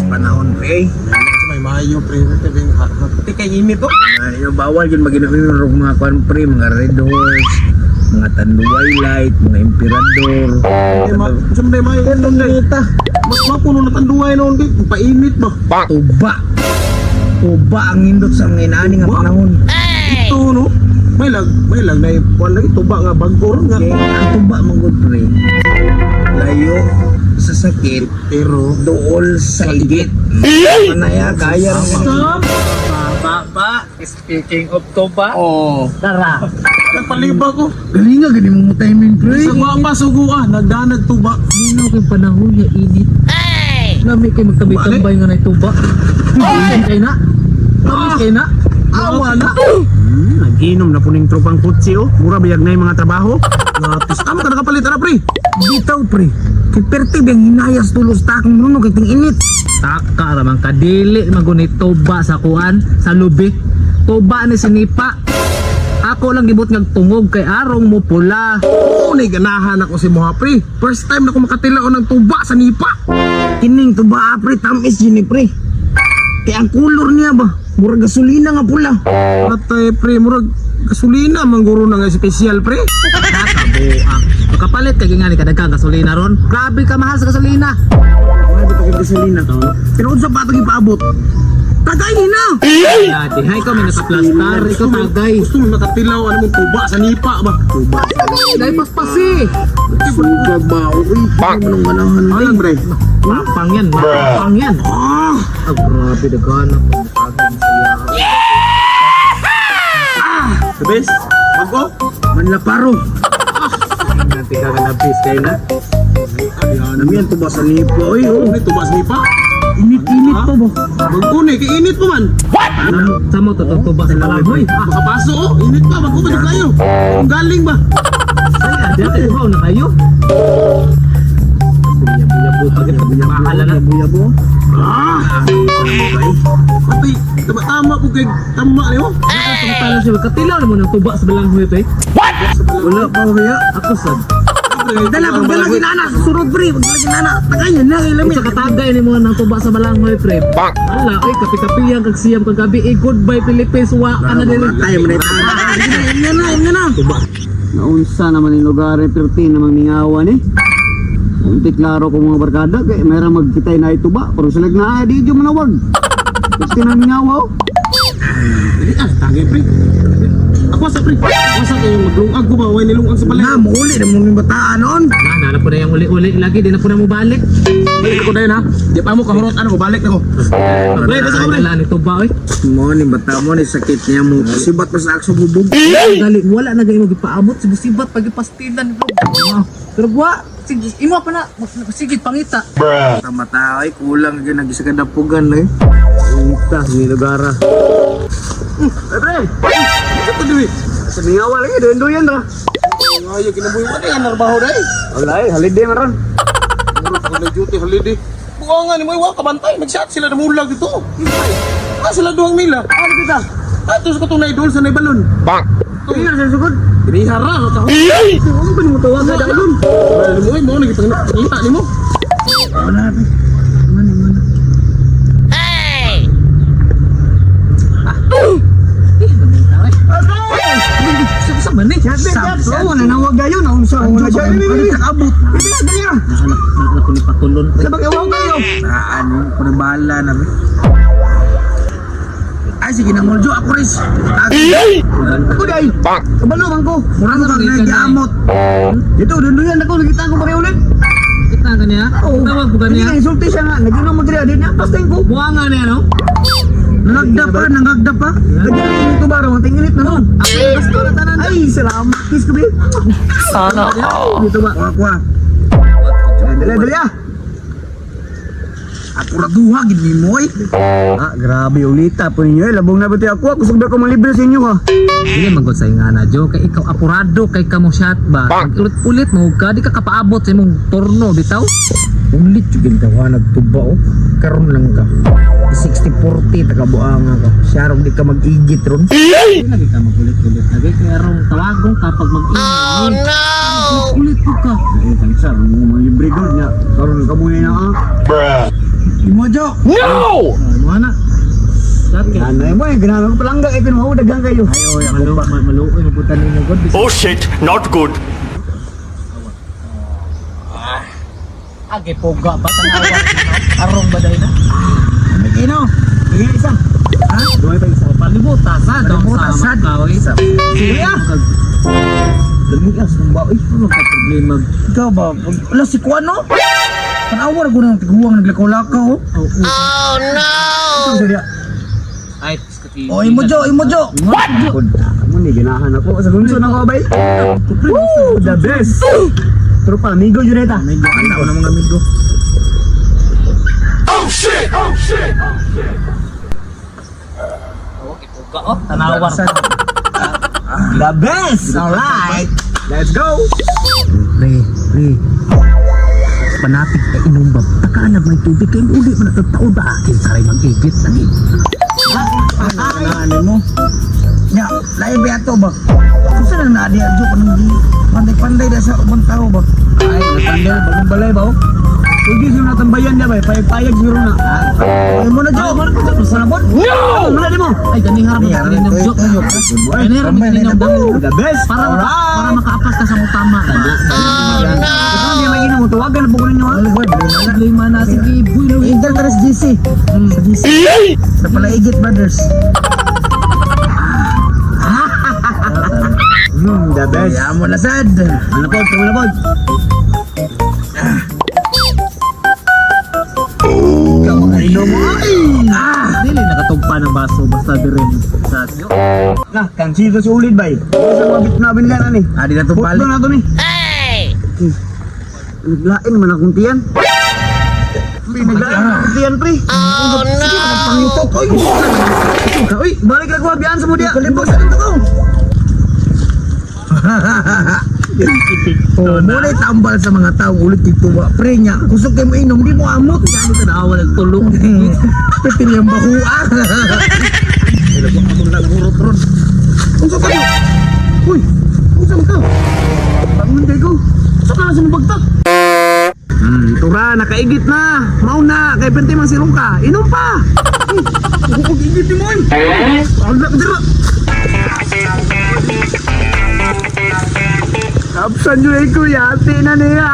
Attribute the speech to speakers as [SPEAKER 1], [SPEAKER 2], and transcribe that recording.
[SPEAKER 1] panahon pre.
[SPEAKER 2] May mayo pre, pati kay init oh.
[SPEAKER 1] Mayo bawal yun maginamit mga kwan pre, mga red horse, mga tanduay light, mga emperador.
[SPEAKER 2] Siyempre mayo ganun na. Mas mapuno na tanduay noon di, painit ba?
[SPEAKER 1] Tuba. Tuba ang indot sa mga inaani nga panahon.
[SPEAKER 2] Ito no. May lag na ipon lagi tuba nga bagor nga.
[SPEAKER 1] Okay, ang tuba manggod pre. Layo sa sakit pero dool sa higit. Manaya kaya rin.
[SPEAKER 3] Ba, speaking of tuba,
[SPEAKER 1] Oh,
[SPEAKER 3] tara.
[SPEAKER 2] Nagpaliba ko.
[SPEAKER 1] galing nga gani mo timing pre.
[SPEAKER 2] Sa guapa sugo nagdanag tuba.
[SPEAKER 3] Sino kay panahon niya init? Lami kay magtabay-tambay nga na tuba. Kay na. Kay na.
[SPEAKER 2] Awa na.
[SPEAKER 4] Nag-inom na puning tropang kutsi oh. Mura bayag na yung mga trabaho.
[SPEAKER 2] Natis tama ka nakapalit na pre.
[SPEAKER 1] Bitaw pre. Kay perti bang hinayas tulos ta akong nuno kay ting init.
[SPEAKER 3] Taka ramang kadili magunit tuba sa kuan, sa lubi. Tuba ni sinipa. Ako lang gibot nga tungog kay arong mo pula.
[SPEAKER 2] Oo, ganahan ako si Moha pre. First time na ako makatilaon ng tuba sa nipa.
[SPEAKER 1] Kining tuba pre tamis yun pre. Kaya ang kulor niya ba? Murag gasolina nga pula.
[SPEAKER 2] Atay pre, murag gasolina mangguro na nga special pre.
[SPEAKER 3] Nakabuak. Makapalit kay nga ni kadaghan gasolina ron. Grabe ka mahal sa gasolina.
[SPEAKER 1] Wala ba kay gasolina to? Pero unsa pa ito ipaabot? Tagay ni na!
[SPEAKER 3] Dati, hay ko may nakaplastar, ikaw tagay.
[SPEAKER 2] Gusto mo makatilaw ano mo tuba sa nipa ba? Tuba.
[SPEAKER 3] Dahil paspasi.
[SPEAKER 1] Sugag ba? Uy, ano nang ganahan na
[SPEAKER 2] Alam pre.
[SPEAKER 3] Mapang yan, mapang yan.
[SPEAKER 1] Ah!
[SPEAKER 3] Ah, grabe daganap. Nagagawin saya.
[SPEAKER 2] The best. Bago.
[SPEAKER 1] Manlaparo!
[SPEAKER 3] Nanti ka ka nabis kayo na.
[SPEAKER 1] Ano yan tuba sa nipa? Uy, oh!
[SPEAKER 2] Ano tuba sa nipa?
[SPEAKER 1] Init-init pa ba?
[SPEAKER 2] Bago ni, kay init pa man.
[SPEAKER 3] Sa mo, tutuba sa palaboy.
[SPEAKER 2] Makapaso oh, init pa. Bago ba kayo? Kung galing ba?
[SPEAKER 3] Dati, wow na kayo. Buya-buya po pag mahala na.
[SPEAKER 1] Buyabo?
[SPEAKER 2] Ah! Pati, tama ko kay tama niyo.
[SPEAKER 3] Samtala siya, katilaw naman ang tuba sa balanghoy ito eh.
[SPEAKER 1] Wala pa kaya?
[SPEAKER 3] Ako sad.
[SPEAKER 1] Dala, magdala si Nana! Susunod pre! Magdala si Nana! Tagayan na kay Lamit!
[SPEAKER 3] Sa katagay ni mga nang tuba sa balanghoy, pre. Ala, ay kapi-kapiyang kagsiyam kagabi. Goodbye, Philippines. Wa ka na din.
[SPEAKER 1] Matay mo na ito! Yan na!
[SPEAKER 4] Naunsa naman yung lugar eh, perti namang ningawan eh. Hindi klaro ko mga barkada kay mayroong magkitay na ito ba? Pero sila na di dyo manawag. Gusto na ningawaw.
[SPEAKER 2] Tagay pre. Ako sa pre. Ako sa kayo maglungag ko ba? Way nilungag sa balay.
[SPEAKER 1] Na, muli na mong bataan noon!
[SPEAKER 3] Na po na yung uli-uli lagi. Di na po na mo balik.
[SPEAKER 2] Balik ako dahil ha. Di pa mo kahurot ano ko balik ako. Pre, basta ko pre.
[SPEAKER 3] Wala ni tuba, oy.
[SPEAKER 1] Mo ni bata mo ni sakit niya mo. Sibat pa sa akso bubog.
[SPEAKER 3] Gali, wala na gayo gipaabot. Sibusibat, pagipastilan. Pero buwa, sige, imo pa na. Sige, pangita.
[SPEAKER 1] Mata ay kulang gyud nag isa ka dapugan eh.
[SPEAKER 4] Ita, ni lugara.
[SPEAKER 2] Pre. Ito diwi.
[SPEAKER 4] Sa ningawan lagi, doon ra.
[SPEAKER 2] Ngayo kinabuhi mo na narbaho dai.
[SPEAKER 4] Wala eh, holiday maron.
[SPEAKER 2] Holiday duty holiday. Buka nga ni mo iwa kabantay. Nag-shot sila namulag dito. Sila duwang mila. Ano kita? Ato sa katong na-idol sa naibalon. Bang! Tingnan sa sugod. Binihara ka ka. Ano ba ni mo tawag na dalon? Wala mo mo nagipangita ni mo.
[SPEAKER 1] Wala pa. Mana.
[SPEAKER 3] Sa man eh.
[SPEAKER 1] Saplo na nawag gayon na unsa mo na siya. Abot. Dali na.
[SPEAKER 3] Nakala ko ni patulon.
[SPEAKER 1] Sabag ewan kayo. Ano, para bahala na ba? Ay, sige na moljo ako ris. Ako day. Kabalo man ko. Murang ko nag-amot. Ito, dunduyan ako. Nakita ko pare ulit.
[SPEAKER 3] Kita ka niya? Tawag ko ka
[SPEAKER 1] Hindi
[SPEAKER 3] niya?
[SPEAKER 1] ka insulti siya nga. Nag-inom mo diri adin niya. Pastain ko.
[SPEAKER 3] Buha nga niya, no?
[SPEAKER 1] Nangagda pa. Nagdala ko baro. Ang tinginit na nun.
[SPEAKER 3] Ako yung gusto na tanan.
[SPEAKER 1] Ay, salamat. Kiss ko, babe.
[SPEAKER 3] Dito ba?
[SPEAKER 1] Kuha. Dali ah. Ako raduha, gid ni mo eh.
[SPEAKER 4] Ah, grabe ulita po ninyo eh. Labong na ba tayo ako? Kusog na ko malibre sa inyo ha.
[SPEAKER 3] Hindi magod sa nga na, Jo. Kay ikaw apurado, kay kamo shot ba? Ulit-ulit mo ka, di ka kapaabot sa imong turno, bitaw.
[SPEAKER 1] Ulit yung gintawa nagtuba oh. Karon lang ka. 60-40 tagabuanga ka. Syarong di ka mag-igit ron.
[SPEAKER 3] Hindi lagi ka magulit-ulit lagi. Kaya rong tawagong kapag mag-ingin. Ulit ko ka.
[SPEAKER 4] Ay, kansar, mo malibre ko niya. Karoon ka muna na ah.
[SPEAKER 1] Imojo.
[SPEAKER 3] Ano na? Dati.
[SPEAKER 4] Ano mo, ganahan ko palangga, pinuhaw, dagang kayo.
[SPEAKER 3] Ayo, maluoy mo putan ninyo god.
[SPEAKER 5] Oh shit, not good.
[SPEAKER 3] Age poga ba tanawa? Arong ba dahil na?
[SPEAKER 1] May kino. Bigyan isa. Ha?
[SPEAKER 4] Dumay pa isa.
[SPEAKER 3] Palibutasan daw
[SPEAKER 1] Palibutasan.
[SPEAKER 3] sa kaoy.
[SPEAKER 1] Sige ah.
[SPEAKER 4] Dami ka, sumba, eh.
[SPEAKER 3] Ano ka problema?
[SPEAKER 1] Ikaw ba? Wala si Kuano? Panawar ko ng tiguang naglakaw-lakaw.
[SPEAKER 4] Ito siya.
[SPEAKER 3] Ay, skati.
[SPEAKER 1] Oh, Imojo, Imojo.
[SPEAKER 4] Kod, mo ni ganahan ako sa gunso ng kabay. Woo, the best. Tropa, amigo Juneta.
[SPEAKER 1] Medyo anak na mga amigo.
[SPEAKER 3] Poga oh, tanawar.
[SPEAKER 4] The best. Alright. Let's go.
[SPEAKER 3] Pre. Panatig ka inom ba? Takanag may tubig kayo uli man natataon ba akin saray mag-igit lagi.
[SPEAKER 1] Ano mo? Ya, lain ba ato ba? Kung saan na naadi-adyo ka nang panday-panday na sa ubang tao ba?
[SPEAKER 4] Ay, natanggal bagong balay ba? Sige, sino natambayan niya ba? Payag-payag siguro na.
[SPEAKER 1] Ay mo na, Jo!
[SPEAKER 4] Sanabot? No! Wala di mo.
[SPEAKER 3] Ay, ganihara mo
[SPEAKER 1] Yan,
[SPEAKER 3] ng
[SPEAKER 1] ito,
[SPEAKER 3] joke.
[SPEAKER 1] ito,
[SPEAKER 3] Ganihara mo ng joke.
[SPEAKER 4] The best.
[SPEAKER 3] Para makaapas ka sa mutama.
[SPEAKER 4] Ikaw hindi mag-inom mo. Tuwagan na po ko ninyo ha.
[SPEAKER 3] Problema na sige, boy.
[SPEAKER 1] Intel Teres GC. Sa GC. Sa Palaigit Brothers.
[SPEAKER 4] The best.
[SPEAKER 1] Kaya mo na, Sad.
[SPEAKER 4] Ano po? Ano po?
[SPEAKER 1] Inom mo.
[SPEAKER 3] Dili nakatugpa ng baso basta dirin sa
[SPEAKER 4] Nah, kansito si Ulid bay. Sa mga bitnabin ka na ni.
[SPEAKER 1] Adi na itong
[SPEAKER 4] Putlo
[SPEAKER 1] balik.
[SPEAKER 4] na to ni. Naglain man akong tiyan. Naglain man akong tiyan, pre.
[SPEAKER 1] Pangitok. Oy!
[SPEAKER 4] Uy, balik na ko abiyaan sa mo diya.
[SPEAKER 1] Kalibos na ito ko. Oh, muna tambal sa mga tao ulit dito ba? Pre niya, kusog kayo mo inom, di mo amot.
[SPEAKER 3] Ano ka naawa nagtulog?
[SPEAKER 1] Pipili ang bahua. Unsa ka mo? Uy, unsa ka?
[SPEAKER 4] Bangun day ko.
[SPEAKER 1] Saan ka sa mabagtak?
[SPEAKER 4] Tura, nakaigit na. Mauna, kay pente mang silong ka. Inom pa.
[SPEAKER 1] Huwag igit mo eh.
[SPEAKER 4] Ang dira. Kapsan nyo eh kuya, ati na niya.